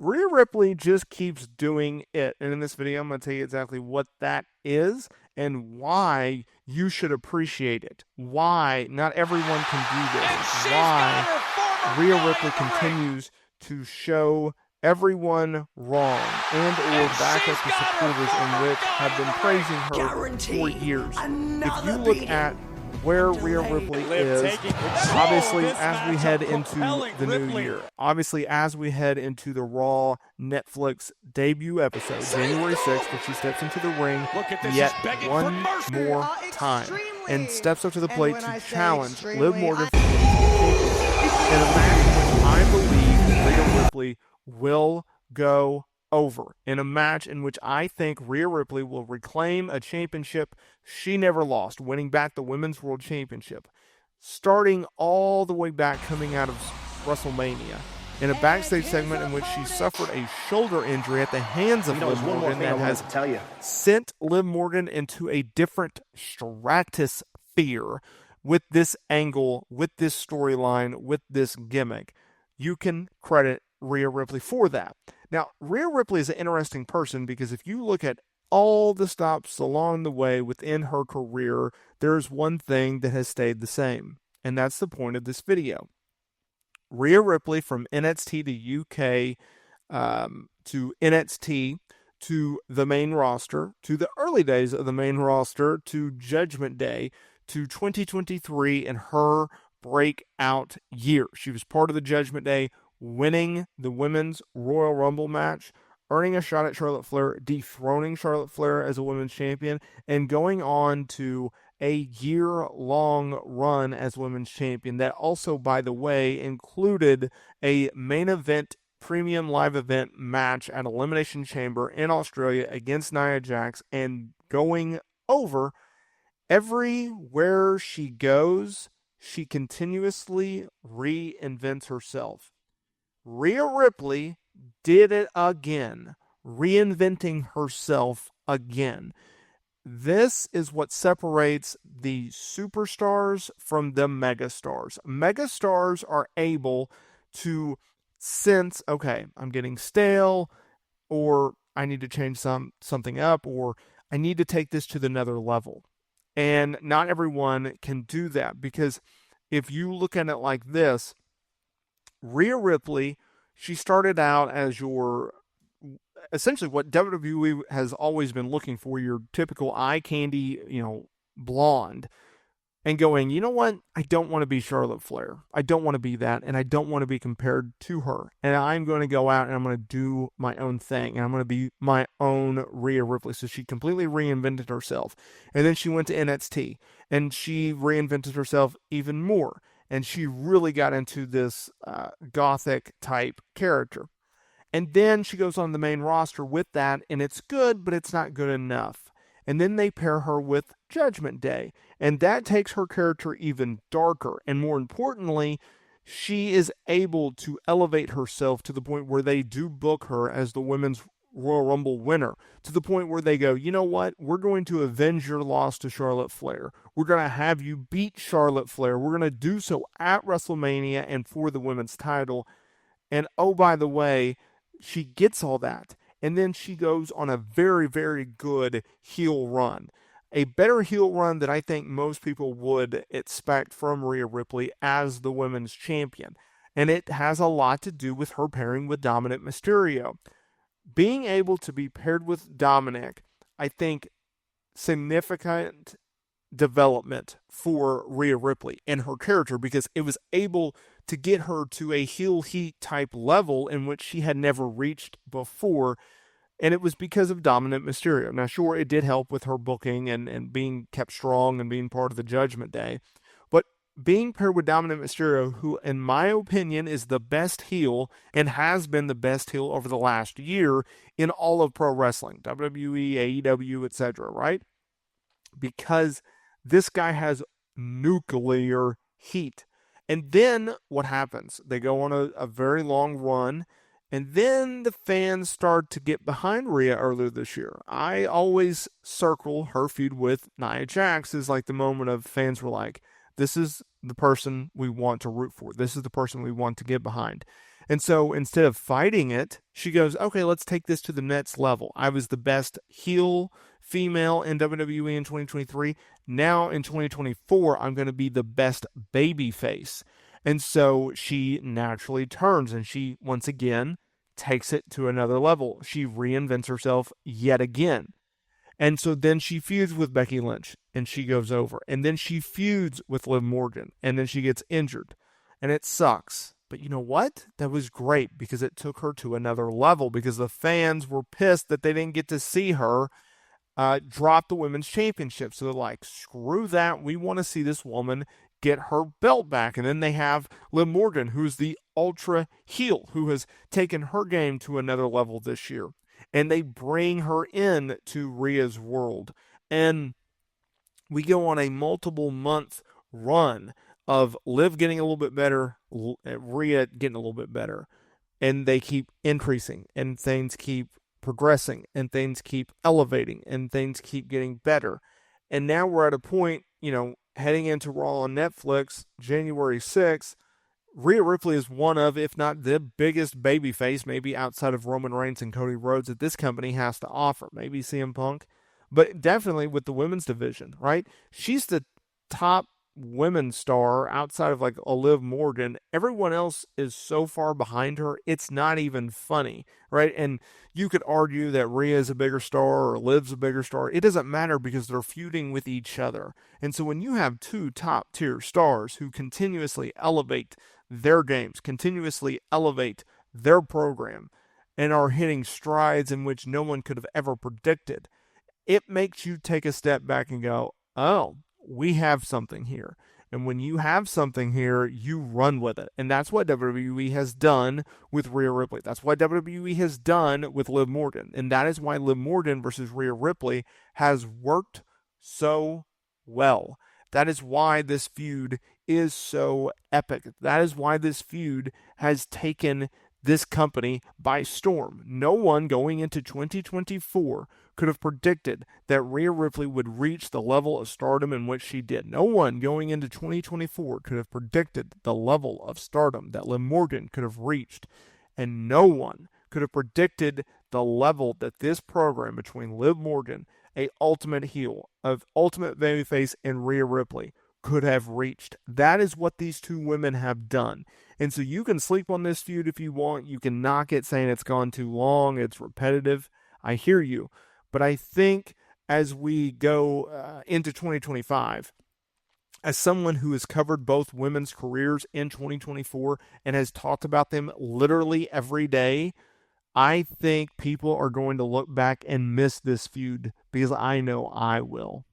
Rhea Ripley just keeps doing it. And in this video, I'm going to tell you exactly what that is and why you should appreciate it. Why not everyone can do this. Why Rhea Ripley continues to show everyone wrong and or back up the supporters in which have been praising her for years. If you look at where Rhea Ripley is, obviously as we head into the new year, obviously as we head into the Raw Netflix debut episode, January 6th, when she steps into the ring yet one more time and steps up to the plate to challenge Liv Morgan for the championship in a match in which I believe Rhea Ripley will go over, in a match in which I think Rhea Ripley will reclaim a championship she never lost, winning back the Women's World Championship, starting all the way back coming out of WrestleMania, in a backstage segment in which she suffered a shoulder injury at the hands of Liv Morgan that has sent Liv Morgan into a different stratosphere with this angle, with this storyline, with this gimmick. You can credit Rhea Ripley for that. Now, Rhea Ripley is an interesting person because if you look at all the stops along the way within her career, there's one thing that has stayed the same, and that's the point of this video. Rhea Ripley from NXT to UK to NXT to the main roster, to the early days of the main roster, to Judgment Day, to 2023 and her breakout year. She was part of the Judgment Day, winning the Women's Royal Rumble match, earning a shot at Charlotte Flair, dethroning Charlotte Flair as a women's champion, and going on to a year-long run as women's champion. That also, by the way, included a main event, premium live event match at Elimination Chamber in Australia against Nia Jax, and going over. Everywhere she goes, she continuously reinvents herself. Rhea Ripley did it again, reinventing herself again. This is what separates the superstars from the megastars. Megastars are able to sense, okay, I'm getting stale, or I need to change something up, or I need to take this to another level. And not everyone can do that, because if you look at it like this, Rhea Ripley, she started out as your, essentially what WWE has always been looking for, your typical eye candy, blonde, and going, you know what? I don't want to be Charlotte Flair. I don't want to be that, and I don't want to be compared to her. And I'm going to go out and I'm going to do my own thing, and I'm going to be my own Rhea Ripley. So she completely reinvented herself. And then she went to NXT, and she reinvented herself even more. And she really got into this gothic type character. And then she goes on the main roster with that, and it's good, but it's not good enough. And then they pair her with Judgment Day, and that takes her character even darker. And more importantly, she is able to elevate herself to the point where they do book her as the Women's Royal Rumble winner, to the point where they go, you know what? We're going to avenge your loss to Charlotte Flair. We're going to have you beat Charlotte Flair. We're going to do so at WrestleMania and for the women's title. And oh, by the way, she gets all that. And then she goes on a very, very good heel run. A better heel run than I think most people would expect from Rhea Ripley as the women's champion. And it has a lot to do with her pairing with Dominic Mysterio. Being able to be paired with Dominic, I think, significant development for Rhea Ripley and her character, because it was able to get her to a heel heat type level in which she had never reached before, and it was because of Dominic Mysterio. Now, sure, it did help with her booking and being kept strong and being part of the Judgment Day, but being paired with Dominic Mysterio, who, in my opinion, is the best heel and has been the best heel over the last year in all of pro wrestling, WWE, AEW, etc., right? Because this guy has nuclear heat. And then what happens? They go on a very long run, and then the fans start to get behind Rhea earlier this year. I always circle her feud with Nia Jax as like the moment of fans were like, this is the person we want to root for. This is the person we want to get behind. And so instead of fighting it, she goes, okay, let's take this to the next level. I was the best heel female in WWE in 2023. Now in 2024, I'm going to be the best babyface. And so she naturally turns and she, once again, takes it to another level. She reinvents herself yet again. And so then she feuds with Becky Lynch and she goes over. And then she feuds with Liv Morgan and then she gets injured. And it sucks. But you know what? That was great because it took her to another level because the fans were pissed that they didn't get to see her drop the women's championship. So they're like, screw that. We want to see this woman get her belt back. And then they have Liv Morgan, who's the ultra heel, who has taken her game to another level this year. And they bring her in to Rhea's world. And we go on a multiple month run of Liv getting a little bit better, Rhea getting a little bit better. And they keep increasing and things keep progressing and things keep elevating and things keep getting better. And now we're at a point, heading into Raw on Netflix, January 6th, Rhea Ripley is one of, if not the biggest babyface, maybe outside of Roman Reigns and Cody Rhodes, that this company has to offer. Maybe CM Punk, but definitely with the women's division, right? She's the top women's star outside of like Liv Morgan. Everyone else is so far behind her, it's not even funny, right? And you could argue that Rhea is a bigger star or Liv's a bigger star. It doesn't matter because they're feuding with each other. And so when you have two top tier stars who continuously elevate their games, continuously elevate their program, and are hitting strides in which no one could have ever predicted, it makes you take a step back and go, oh, we have something here. And when you have something here, you run with it. And that's what WWE has done with Rhea Ripley. That's what WWE has done with Liv Morgan. And that is why Liv Morgan versus Rhea Ripley has worked so well. That is why this feud is so epic. That is why this feud has taken this company by storm. No one going into 2024 could have predicted that Rhea Ripley would reach the level of stardom in which she did. No one going into 2024 could have predicted the level of stardom that Liv Morgan could have reached. And no one could have predicted the level that this program between Liv Morgan, a ultimate heel, of ultimate babyface, and Rhea Ripley could have reached. That is what these two women have done. And so you can sleep on this feud if you want. You can knock it saying it's gone too long, it's repetitive. I hear you. But I think as we go into 2025, as someone who has covered both women's careers in 2024 and has talked about them literally every day, I think people are going to look back and miss this feud because I know I will.